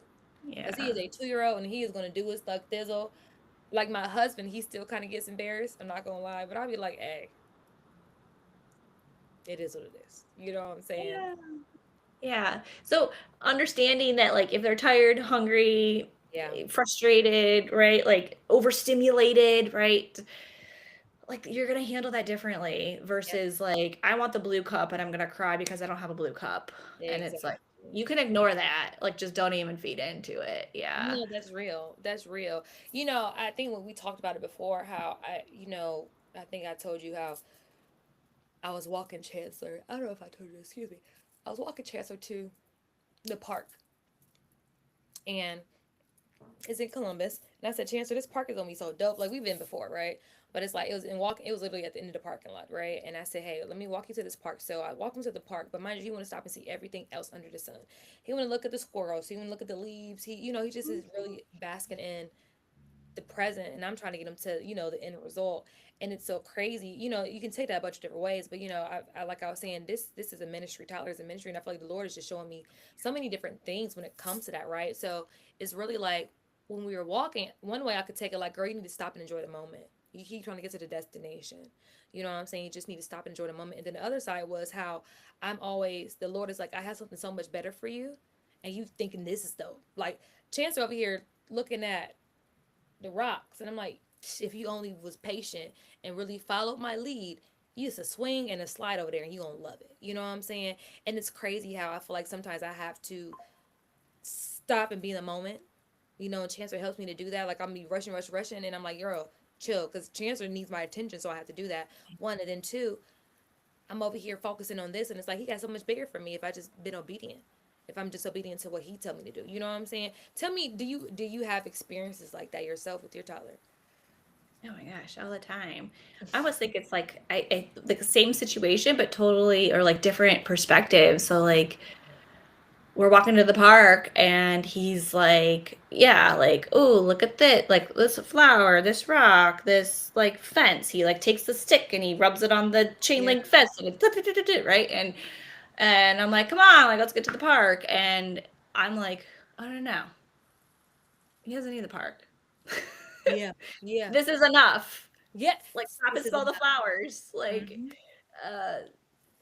because he yeah. is a 2 year old and he is gonna do his thug thizzle. Like my husband, he still kind of gets embarrassed. I'm not gonna lie, but I'll be like, "Hey, it is what it is." You know what I'm saying? Yeah. Yeah. So understanding that like if they're tired, hungry, Yeah. frustrated, right? Like overstimulated, right? Like you're gonna handle that differently Yep. versus like I want the blue cup and I'm gonna cry because I don't have a blue cup. And it's like Exactly. you can ignore that. Like just don't even feed into it. Yeah. No, that's real. That's real. I think when we talked about it before, how I think I told you how I was walking Chancellor. I don't know if I told you. Excuse me. I was walking Chancellor to the park, and it's in Columbus. And I said, Chancellor, this park is gonna be so dope. Like we've been before, right? But it's like it was literally at the end of the parking lot, right? And I said, hey, let me walk you to this park. So I walk him to the park, but mind you, he want to stop and see everything else under the sun. He want to look at the squirrels. He want to look at the leaves. He just is really basking in the present, and I'm trying to get him to the end result. And it's so crazy. You can take that a bunch of different ways, but I like I was saying, this is a ministry. Tyler is a ministry, and I feel like the Lord is just showing me so many different things when it comes to that, right? So it's really like when we were walking, one way I could take it like, girl, you need to stop and enjoy the moment. You keep trying to get to the destination. You know what I'm saying? You just need to stop and enjoy the moment. And then the other side was how the Lord is like, I have something so much better for you. And you thinking this is dope. Like, Chance over here looking at the rocks. And I'm like, if you only was patient and really followed my lead, you just a swing and a slide over there and you gonna love it. You know what I'm saying? And it's crazy how I feel like sometimes I have to stop and be in the moment. And Chancellor helps me to do that. Like I'm be rushing, and I'm like, girl, chill, because Chancellor needs my attention, so I have to do that. One, and then two, I'm over here focusing on this, and it's like he got so much bigger for me if I just been obedient. If I'm just obedient to what he tell me to do. You know what I'm saying? Tell me, do you have experiences like that yourself with your toddler? Oh my gosh, all the time. I almost think it's like I like the same situation, but totally or like different perspectives. So like we're walking to the park and he's like, yeah, like, oh, look at this, like this flower, this rock, this like fence. He like takes the stick and he rubs it on the chain Yeah. link fence and it's right. And I'm like, come on, like let's get to the park. And I'm like, I don't know. He doesn't need the park. Yeah. Yeah. This is enough. Yeah. Like stop and This is smell the enough. flowers. Like Hmm. uh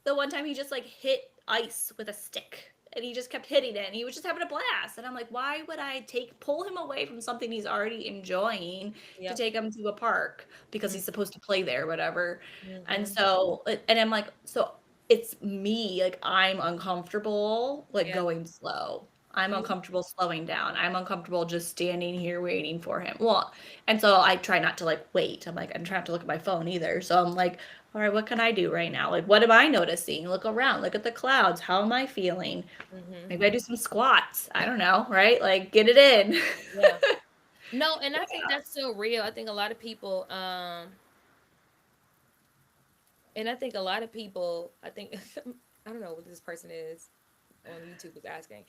the one time he just like hit ice with a stick and he just kept hitting it and he was just having a blast and I'm like why would I take pull him away from something he's already enjoying to Yep. take him to a park because he's supposed to play there or whatever. And Mm-hmm. so and I'm like so it's me like I'm uncomfortable like Yeah. going slow. I'm Yeah. uncomfortable slowing down. I'm uncomfortable just standing here waiting for him. Well, and so I try not to like wait. I'm like, I'm trying not to look at my phone either. So I'm like, all right, what can I do right now? Like, what am I noticing? Look around, look at the clouds. How am I feeling? Mm-hmm. Maybe I do some squats. I don't know, right? Like, get it in. Yeah. No, and I think that's so real. I think a lot of people, and I think a lot of people, I think, I don't know what this person is on YouTube was asking,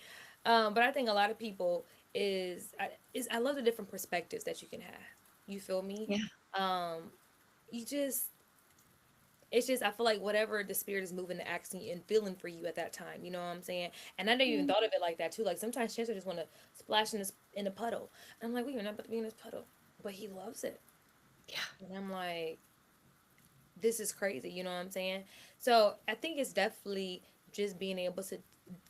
but I think a lot of people is I love the different perspectives that you can have. You feel me? Yeah. Um, you just it's just I feel like whatever the spirit is moving to asking and feeling for you at that time, you know what I'm saying? And I never even thought of it like that too. Like sometimes Chancellor just want to splash in this in a puddle. And I'm like, we're not about to be in this puddle, but he loves it, Yeah. and I'm like, this is crazy, you know what I'm saying? So I think it's definitely just being able to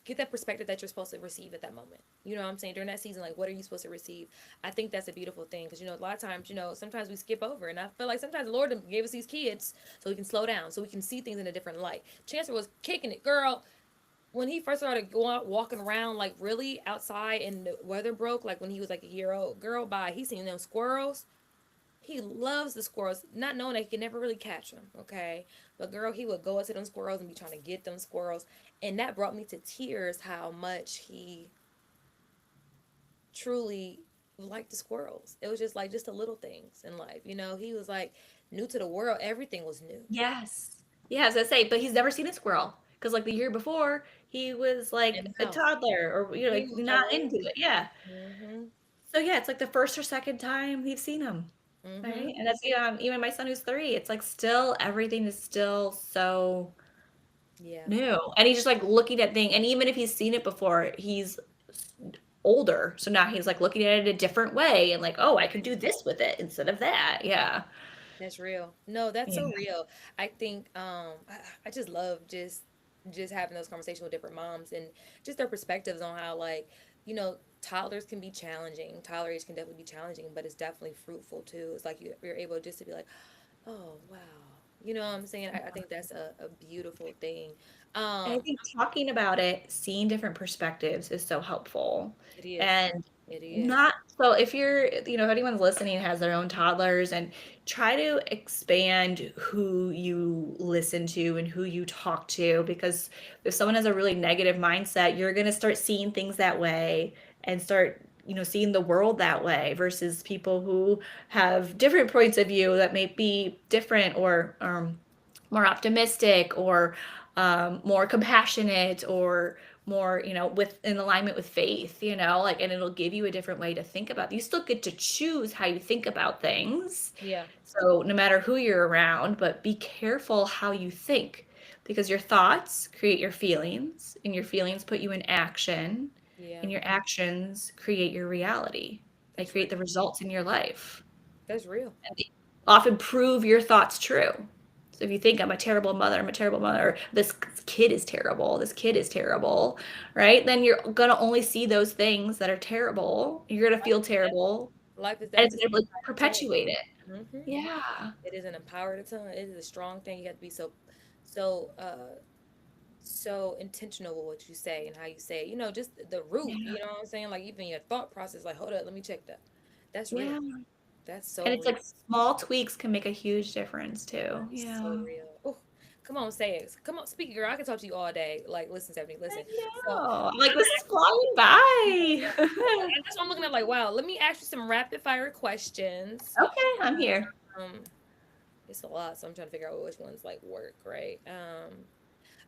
get that perspective that you're supposed to receive at that moment. You know what I'm saying? During that season, like, what are you supposed to receive? I think that's a beautiful thing because, a lot of times, sometimes we skip over. And I feel like sometimes the Lord gave us these kids so we can slow down, so we can see things in a different light. Chancellor was kicking it, girl. When he first started going out, walking around, like, really outside and the weather broke, like when he was like a year old, girl, bye. He seen them squirrels. He loves the squirrels, not knowing that he can never really catch them, okay? But girl, he would go up to them squirrels and be trying to get them squirrels. And that brought me to tears how much he truly liked the squirrels. It was just like just the little things in life. He was like new to the world. Everything was new. Yes. Yeah, as I say, but he's never seen a squirrel because, like, the year before, he was In like the a house. toddler or, He like, was not never into it. Yeah. in. So yeah, it's like the first or second time we've seen him, Mm-hmm. Mm-hmm. right? And that's even my son who's 3. It's like still everything is still so Yeah. new, and he's just like looking at things. And even if he's seen it before, he's older, so now he's like looking at it a different way and like, oh, I could do this with it instead of that. Yeah, That's real. No, that's so yeah, real. I think I just love just having those conversations with different moms and just their perspectives on how like, toddlers can be challenging. Toddler age can definitely be challenging, but it's definitely fruitful too. It's like you're able just to be like, oh wow. You know what I'm saying? I think that's a beautiful thing. and I Um, think talking about it, seeing different perspectives is so helpful. it is. And It is. not so if if anyone's listening has their own toddlers, and try to expand who you listen to and who you talk to, because if someone has a really negative mindset, you're going to start seeing things that way and start seeing the world that way versus people who have different points of view that may be different or more optimistic or more compassionate or more with in alignment with faith, like, and it'll give you a different way to think about. You still get to choose how you think about things, Yeah. so no matter who you're around, but be careful how you think, because your thoughts create your feelings and your feelings put you in action, Yeah. and your actions create your reality. They That's real. create the results in your life, That's real. and they often prove your thoughts true. So if you think I'm a terrible mother, this kid is terrible, this kid is terrible, right? Then you're gonna only see those things that are terrible. You're gonna feel terrible, Life is and definitely it's gonna like a tongue. perpetuate it. Mm-hmm. Yeah. It is an empowered tongue. It is a strong thing. You have to be so intentional with what you say and how you say it. Just the root, Yeah. you know what I'm saying? Like even your thought process, like, hold up, let me check that. That's real. Yeah. That's so And it's real. like small tweaks can make a huge difference too. So Yeah. real. Oh, come on, say it. Come on, speak, girl. I can talk to you all day. Like, listen, Stephanie, I listen. So know. I'm like, this is flying by. and that's what I'm looking at. Like, wow. Let me ask you some rapid fire questions. Okay, I'm here. Um, it's a lot, so I'm trying to figure out which ones like work, right?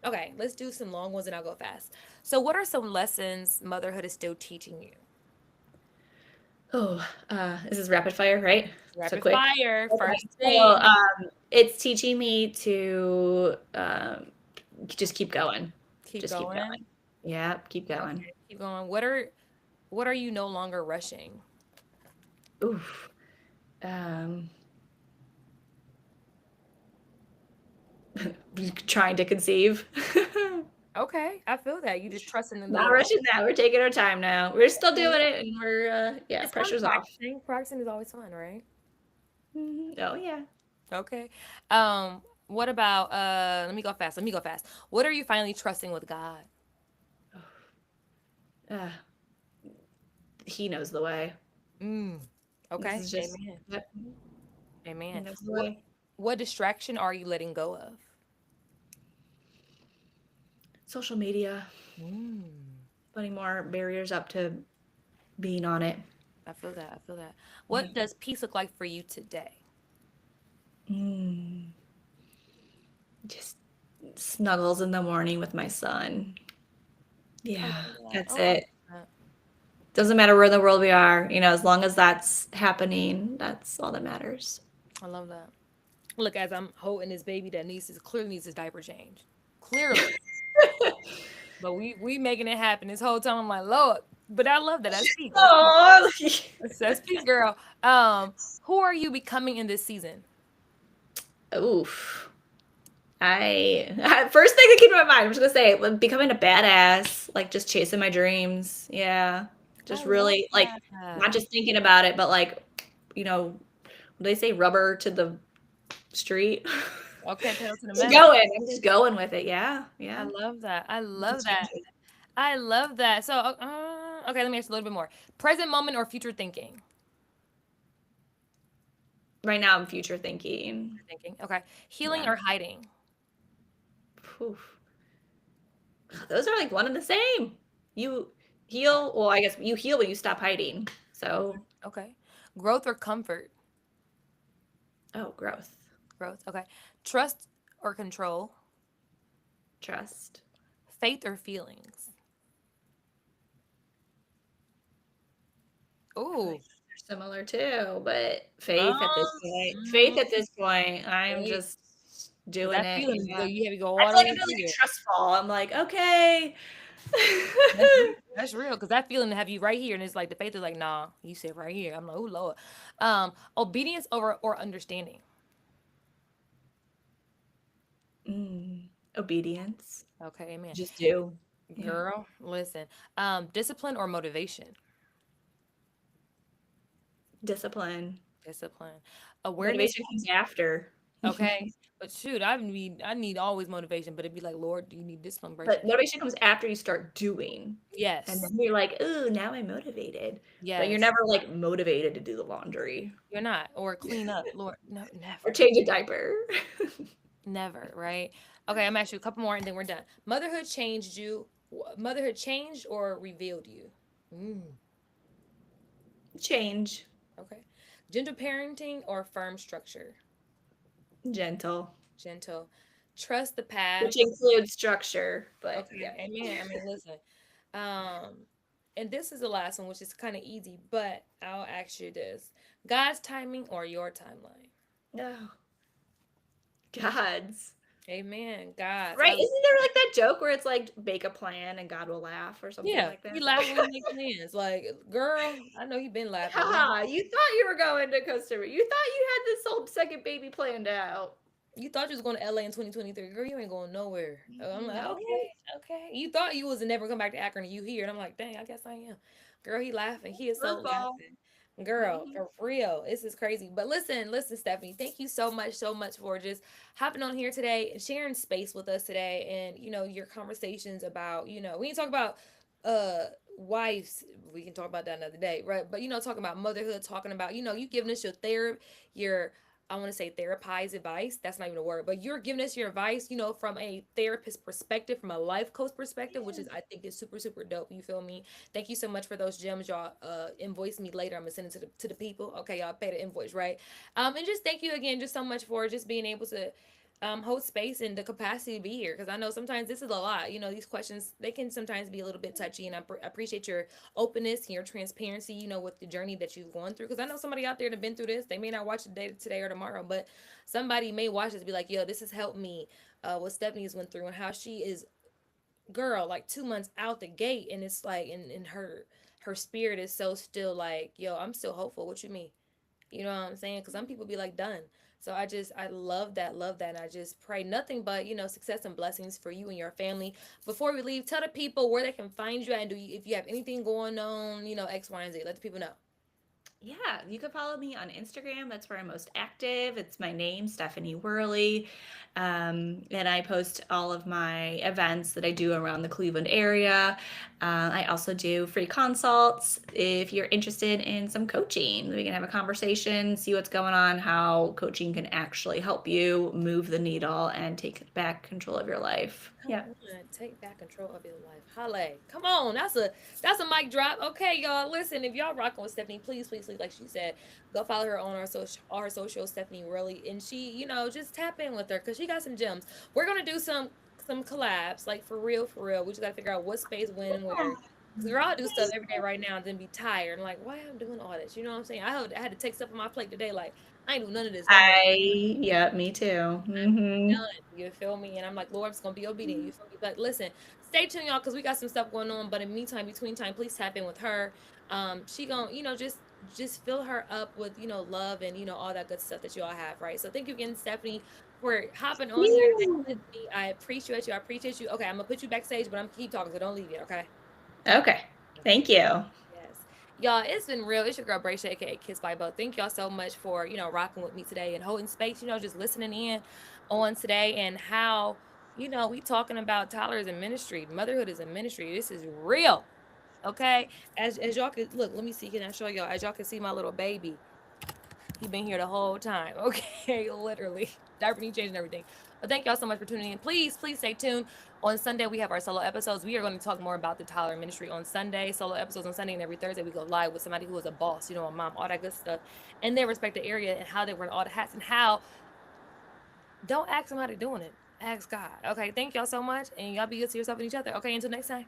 Okay, let's do some long ones and I'll go fast. So, what are some lessons motherhood is still teaching you? Oh, this is rapid fire, right? So Rapid quick. fire, Okay. first So, thing. it's teaching me to just keep going. Keep Just keep going. going. Yeah, keep going. Okay, keep going. What are you no longer rushing? Oof. Um, trying to conceive. Okay, I feel that. You just trusting in the Not Lord. rushing that. We're taking our time now. We're still Okay. doing it, and we're yeah, It's fun pressure's off. practicing. Practicing is always fun, right? Oh yeah. Okay. What about let me go fast. Let me go fast. What are you finally trusting with God? Uh, he knows the way. Mm. This Okay. is just Amen. yep, he Amen. knows the What way. what distraction are you letting go of? Social media, Mm. putting more barriers up to being on it. I feel that. I feel that. Yeah. What does peace look like for you today? Mm, just snuggles in the morning with my son. I Yeah, love that. that's Oh, I love it. that. Doesn't matter where in the world we are, as long as that's happening, that's all that matters. I love that. Look, as I'm holding this baby that clearly needs his diaper change. Clearly. But we making it happen this whole time. I'm like, Lord. But I love that. That's peace. That's peace. Oh, That's peace, girl. Who are you becoming in this season? oof. First thing that came to my mind, I'm just gonna say, like, becoming a badass, like just chasing my dreams. Yeah, I just love really like not that. just thinking about it, but like, what do they say, rubber to the street. Okay, pedal to the Just metal. going. I'm just going with it. Yeah, I yeah. love that. I Nothing love that. changes. I love that. So, okay, let me ask you a little bit more. Present moment or future thinking? Right now, I'm future thinking. Thinking. Okay. Healing Yeah. or hiding? Phew. Those are like one and the same. You heal. Well, I guess you heal when you stop hiding. Okay. So, Okay. Growth or comfort? oh, growth, Growth. Okay. Trust or control? trust. Faith or feelings? I feel like Ooh. they're similar too, but faith at this Um, point. Faith mhm. at this point. I'm Faith. just Because doing that it. feeling, Yeah. you have to go I all feel the like way I'm doing like through a there. trust fall. I'm like, okay. That's real. That's real. Because that feeling to have you right here, and it's like the faith is like, nah, you sit right here. I'm like, oh Lord. Obedience or understanding. Obedience. Okay, amen. Just do. Yeah. Girl, listen. Discipline or motivation? Discipline. Discipline. Awareness. Motivation comes after. Okay. But shoot, I need always motivation, but it'd be like, Lord, do you need discipline first? But motivation comes after you start doing. And Yes. then you're like, "Ooh, now I'm motivated." But you're Yes. never, like, motivated to do the laundry You're not. Or clean up. Lord, no, or never. change a diaper. Never, right? Okay, I'm asking you a couple more and then we're done. Motherhood changed or revealed you? Mm, Change. okay. Gentle parenting or firm structure? Gentle, Gentle. Trust the which path. includes structure, but Okay, yeah. amen. I mean, listen. Um, and this is the last one, which is kind of easy, but I'll ask you this. God's timing or your timeline? No. Gods. Amen. God's. Right? Isn't there, like, that joke where it's like, "Make a plan and God will laugh," or something Yeah, like he that? laughing when he make plans. Like, girl, I know he been laughing. "Haha, you thought you were going to Costa Rica. You thought you had this whole second baby planned out." You thought you was going to LA in 2023. Girl, you ain't going nowhere. I'm like, No. okay, okay. You thought you was never come back to Akron and you here. And I'm like, dang, I guess I am. Girl, he laughing. He is so Curveball. laughing. Girl, Mhm. for real. This is crazy. But listen, Stephanie, thank you so much for just hopping on here today and sharing space with us today. And, your conversations about, we can talk about wives. We can talk about that another day, right? But, talking about motherhood, talking about, you giving us your I want to say therapized advice. That's not even a word, but you're giving us your advice, from a therapist perspective, from a life coach perspective, which is I think is super super dope. You feel me? Thank you so much for those gems, y'all. Invoice me later. I'm gonna send it to the people. Okay, y'all pay the invoice, right? And just thank you again, just so much for just being able to hold space and the capacity to be here because I know sometimes this is a lot. These questions they can sometimes be a little bit touchy, and I appreciate your openness and your transparency. With the journey that you've gone through because I know somebody out there that been through this. They may not watch it today or tomorrow, but somebody may watch this and be like, "Yo, this has helped me." What Stephanie's went through and how she is, girl, like 2 months out the gate, and it's like, and her spirit is so still like, "Yo, I'm still hopeful." What you mean? You know what I'm saying? Because some people be like done. So I love that. And I just pray nothing but, success and blessings for you and your family. Before we leave, tell the people where they can find you at and if you have anything going on, X, Y, and Z. Let the people know. Yeah, you can follow me on Instagram. That's where I'm most active. It's my name, Stephanie Worley. And I post all of my events that I do around the Cleveland area. I also do free consults. If you're interested in some coaching, we can have a conversation, see what's going on, how coaching can actually help you move the needle and take back control of your life. Come Yeah. on, take back control of your life. Halle. Come on. That's a mic drop. Okay, y'all. Listen, if y'all rocking with Stephanie, please, like she said, go follow her on her social, Stephanie really. And she, just tap in with her because she got some gems. We're gonna do some collabs, like for real, for real. We just gotta figure out what space, when, and where. Because we're all do stuff every day right now and then be tired and like, why am I doing all this? You know what I'm saying? I had to take stuff on my plate today. Like, I ain't do none of this no more. Yeah, me too. Done. You feel me? And I'm like, Lord, I'm just gonna be obedient. You feel me? But listen, stay tuned, y'all, because we got some stuff going on. But in the meantime, between time, please tap in with her. She gonna, just fill her up with, love and all that good stuff that you all have, right? So thank you again, Stephanie, for hopping on here today with me. I appreciate you. I appreciate you. Okay, I'm gonna put you backstage, but I'm gonna keep talking, so don't leave yet, okay? Okay. Okay. Thank you. Yes. Y'all, it's been real. It's your girl Braysha, aka Kiss by Bo. Thank y'all so much for, rocking with me today and holding space, just listening in on today and how, we talking about Tyler is a ministry. Motherhood is a ministry. This is real. Okay. As y'all can look, let me see. Can I show y'all? As y'all can see my little baby. He been here the whole time. Okay, literally. Diaper need changing everything. But thank y'all so much for tuning in. Please stay tuned. On Sunday, we have our solo episodes. We are going to talk more about the Tyler ministry on Sunday. Solo episodes on Sunday, and every Thursday we go live with somebody who is a boss, a mom, all that good stuff, in their respective area and how they wear all the hats and how. Don't ask somebody doing it. Ask God. Okay, thank y'all so much, and y'all be good to yourself and each other. Okay, until next time.